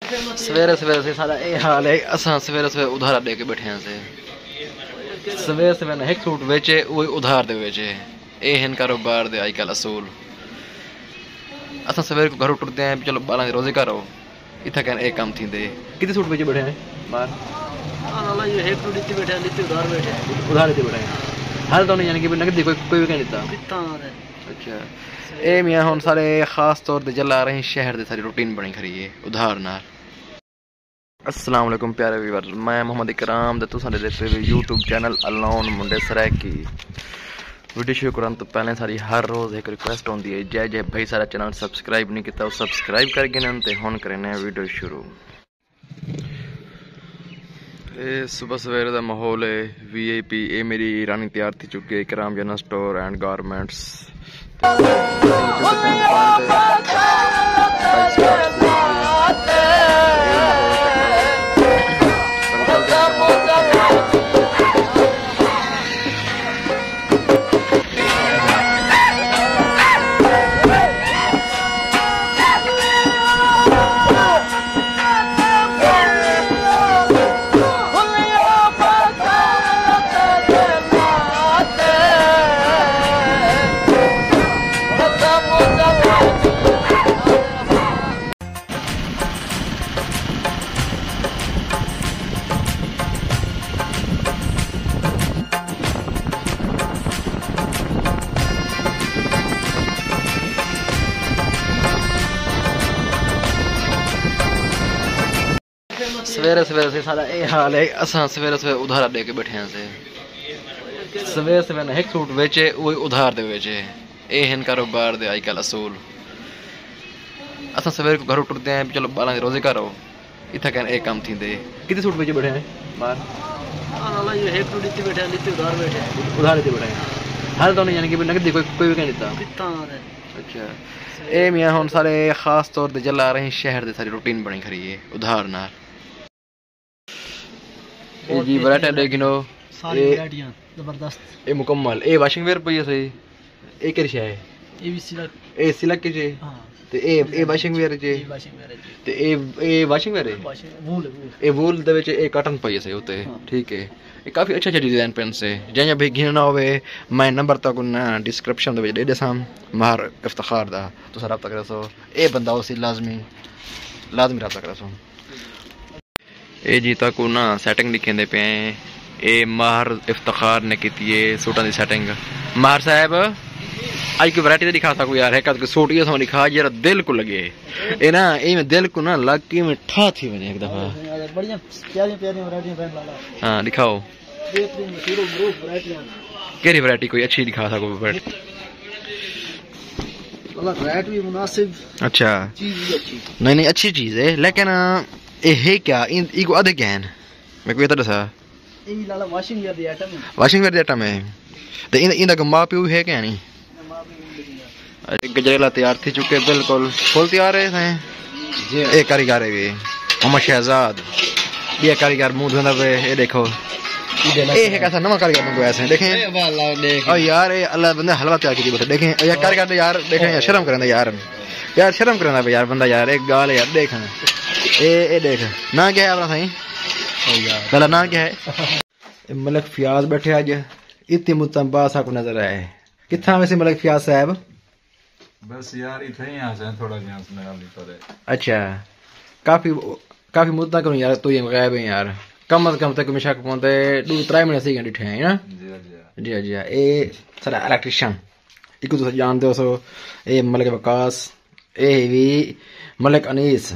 सवेरे सवेरे से सारा ये हाल है। असा सवेरे सवेरे उधार दे के बैठे हैं से सवेरे सवेरे एक सूट बेचे वही उधार दे बेचे। ये हैं कारोबार दे आजकल असूल। असा सवेरे को घर टुरते हैं चलो 12 रोजे करो इतना कहने एक काम थी दे कितने सूट बेचे बैठे हैं बाहर ये एक सूट इतने बैठे हैं उधार देते बैठे हैं हाल तो नहीं यानी कि नकदी कोई भी कह देता। अच्छा ए मियां हुन सारे खास तौर पे जला रहे हैं शहर दे सारी रूटीन बनी खरी है उधार नाल। अस्सलाम वालेकुम प्यारे व्यूअर मैं मोहम्मद इकराम ते तुसां दे देखते हुए यूट्यूब चैनल अलोन मुंडे सराइकी। वीडियो शुरू करने तो पहले सारी हर रोज़ एक रिक्वेस्ट होती है जय जय भाई सारा चैनल सब्सक्राइब नहीं किया वो सब्सक्राइब करके ना तो हुन करने वीडियो शुरू। सुबह सवेरे का माहौल है VIP ये मेरी रानी तैयार थी चुकी है इकराम जनरल स्टोर एंड गारमेंट्स। सवेरे सवेरे से सारा ये हाल है। असा सवेरे सवेरे उधार दे के बैठे हैं से सवेरे सवेरे एक सूट बेचे वही उधार दे बेचे। ये हैं कारोबार दे आजकल असूल। असा सवेरे को घर टुरते हैं चलो 12 रोजे करो इतना कहने एक काम थी दे कितने सूट बेचे बैठे हैं बाहर ये एक सूट इतने बैठे हैं उधार देते बैठे हैं हाल तो नहीं यानी कि नकदी कोई भी कह देता। अच्छा ए मियां हुन सारे खास तौर पे जला रहे हैं शहर दे सारी रूटीन बनी खरी है उधार नाल। ये जी वैरायटी देखिनो सारी वैरायटियां जबरदस्त ये मुकम्मल ये वाशिंग वेयर पई है सही ये केरी शय है ये भी सिलक के जे हां ते ये वाशिंग वेयर जे ते ये वाशिंग वेयर है ये वूल दे विच ये कॉटन पई है सही उते ठीक है। ये काफी अच्छा डिजाइन पेन से जे भाई घिना होवे मैं नंबर तक ना डिस्क्रिप्शन दे विच दे देसां मार इफ्तिखार दा तुसा राब्ता करे सो ये बंदा उसी लाजमी राब्ता करे सो। ये जी तक ना सेटिंग लिखेंदे पे ये माहर इफ्तिखार ने की सूटा की सेटिंग माहर साहब आज की वैरायटी दिखा सको यार है सूट ये सो दिखा जरा दिल को लगे ये ना ये दिल को ना लग के में ठा थी बने एक दफा बढ़िया प्यारी वैरायटी पहन ला। हां दिखाओ केरी वैरायटी कोई अच्छी दिखा सको रेट भी मुनासिब। अच्छा चीज भी अच्छी नहीं अच्छी चीज है लेकिन ये है क्या इनको आधे क्या है मैं कोई दसा ये लाला वाशिंग वेयर दे आइटम है तो इन का मां प्यो है क्या नहीं गजरेला तैयार थी चुके बिल्कुल फुल तैयार है जी। एक कारीगर है ये मोहम्मद शहजाद ये कारीगर मुंह धोंदा पे ये देखो ये है कैसा नवा कारीगर को ऐसे देखें और यार ये अल्लाह बंदे हलवा तैयार की बैठे देखें यार कारीगर यार देखें यार शर्म करना यार शर्म करना यार बंदा यार एक गाल यार देख ए देख ना क्या है अपना सही यार ना क्या है मलिक फयाज बैठे आज इतनी मुतंबा सा को नजर आए कितना वैसे मलिक फयाज साहब बस यार इथे ही आ जाए थोड़ा ध्यान से लगा ली पर। अच्छा काफी मुद्दा करूं यार तो ये गायब है यार कम से कम तक मिशा को पहुंचते 2-3 महीने से डिठे हैं ना जी ए सारा इलेक्ट्रिशियन इको तो जानते हो सो ए मलिक वकास ए भी मलिक अनीस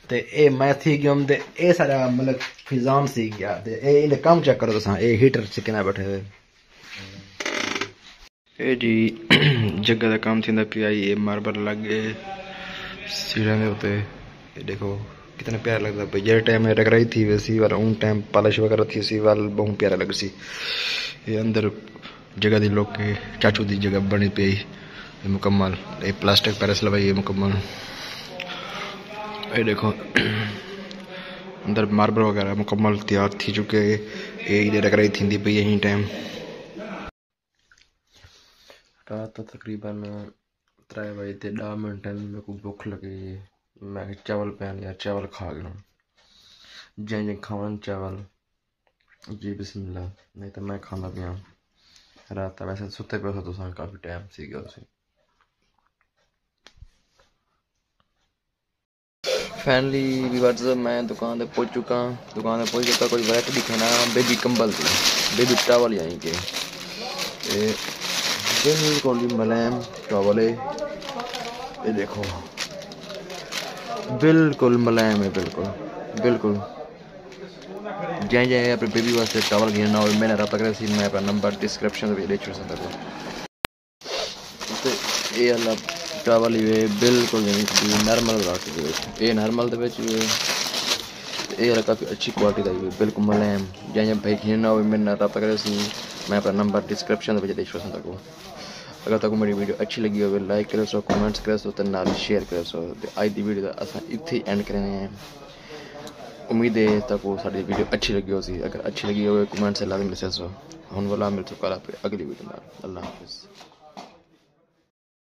ते ए मैं थी गयम ते ए सारा मतलब फिजाम सी गया ते ए इने काम चेक करो तुसा ए हीटर से किना बैठे हुए ए जी जगह दा काम थिंदा पिया ये मार्बल लग गए सीढ़ियां दे उते ये देखो कितना प्यारा लगता है जे टाइम में रगड़ाई थी वैसी वाला उन टाइम पॉलिश वगैरह थी सी वाल बहुत प्यारा लग सी ये अंदर जगह दी लोग के चाचू दी जगह बनी पई मुकम्मल ये प्लास्टिक पैलेस लवाई है मुकम्मल। ये देखो अंदर मार्बल वगैरह मुकम्मल तैयार थी चुके ये रख रही थी पई यही टाइम रात तकरीबन 3 बजे 10 मिनट में को भूख लगे मैं चावल पैन यार चावल खा गया जैसे खावन चावल जी बिस्मिल्लाह नहीं तो मैं खाना पिया रात वैसे सुते पे तो काफ़ी टाइम सी गया उसे फाइनली व्यूअर्स मैं दुकान पे पहुंच चुका कोई वैरायटी दिखे ना बेबी कंबल थी बेबी टॉवल यानी कि बिल्कुल मुलायम टॉवल है ये देखो बिल्कुल मुलायम है बिल्कुल जैसे अपने बेबी वास्ते टॉवल घेरना हो मैंने रब्ता करा सी मैं अपना नंबर डिस्क्रिप्शन में दे छोड़ सकता हूँ ये वाला टॉवल ही बिल्कुल नॉर्मल ये नॉर्मल ये काफ़ी अच्छी क्वालिटी का बिल्कुल मुलायम जैसे भाई घेरना हो मैंने रब्ता करा सी मैं अपना नंबर डिस्क्रिप्शन में दे छोड़ सकता हूँ अगर तक मेरी वीडियो अच्छी लगी हो लाइक करो सो कमेंट्स करो सो तो नाल शेयर करो सो आज की वीडियो अस इत्थे एंड करने हैं उम्मीद है तक वो साड़ी वीडियो अच्छी लगी हो सी अगर अच्छी लगी हो कमेंट से लाजमी दसो हम वाला मिल चुका अगली वीडियो में अल्लाह हाफिज़।